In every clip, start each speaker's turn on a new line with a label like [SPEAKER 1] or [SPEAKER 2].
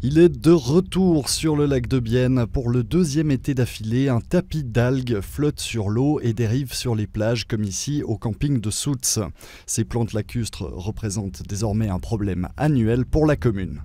[SPEAKER 1] Il est de retour sur le lac de Bienne. Pour le deuxième été d'affilée, un tapis d'algues flotte sur l'eau et dérive sur les plages comme ici au camping de Soutz. Ces plantes lacustres représentent désormais un problème annuel pour la commune.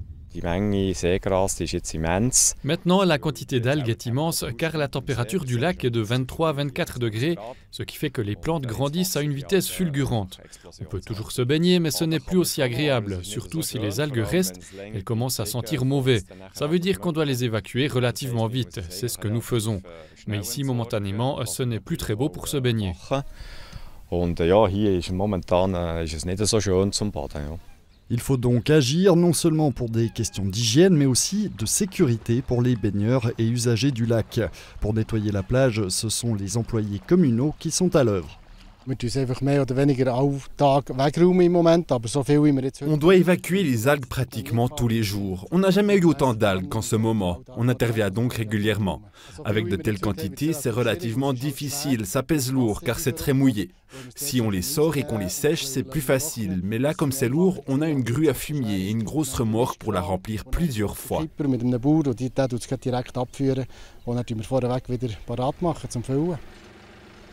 [SPEAKER 2] Maintenant, la quantité d'algues est immense car la température du lac est de 23 à 24 degrés, ce qui fait que les plantes grandissent à une vitesse fulgurante. On peut toujours se baigner, mais ce n'est plus aussi agréable, surtout si les algues restent, elles commencent à sentir mauvais. Ça veut dire qu'on doit les évacuer relativement vite, c'est ce que nous faisons. Mais ici, momentanément, ce n'est plus très beau pour se baigner.
[SPEAKER 1] Il faut donc agir non seulement pour des questions d'hygiène, mais aussi de sécurité pour les baigneurs et usagers du lac. Pour nettoyer la plage, ce sont les employés communaux qui sont à l'œuvre.
[SPEAKER 3] On
[SPEAKER 4] doit évacuer les algues pratiquement tous les jours. On n'a jamais eu autant d'algues qu'en ce moment. On intervient donc régulièrement. Avec de telles quantités, c'est relativement difficile, ça pèse lourd car c'est très mouillé. Si on les sort et qu'on les sèche, c'est plus facile. Mais là, comme c'est lourd, on a une grue à fumier et une grosse remorque pour la remplir plusieurs fois.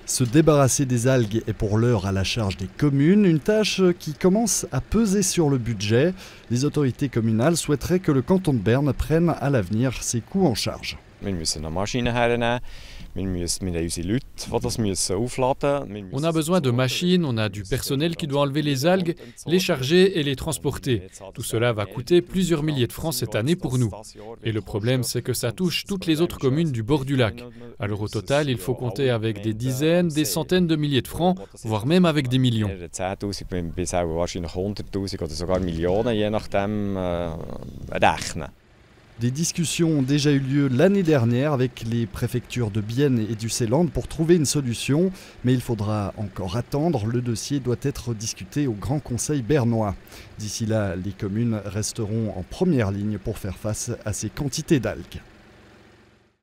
[SPEAKER 1] Se débarrasser des algues est pour l'heure à la charge des communes, une tâche qui commence à peser sur le budget. Les autorités communales souhaiteraient que le canton de Berne prenne à l'avenir ses coûts en charge.
[SPEAKER 2] On a besoin de machines, on a du personnel qui doit enlever les algues, les charger et les transporter. Tout cela va coûter plusieurs milliers de francs cette année pour nous. Et le problème, c'est que ça touche toutes les autres communes du bord du lac. Alors au total, il faut compter avec des dizaines, des centaines de milliers de francs, voire même avec des millions.
[SPEAKER 1] Des discussions ont déjà eu lieu l'année dernière avec les préfectures de Bienne et du Seeland pour trouver une solution, mais il faudra encore attendre. Le dossier doit être discuté au Grand Conseil bernois. D'ici là, les communes resteront en première ligne pour faire face à ces quantités d'algues.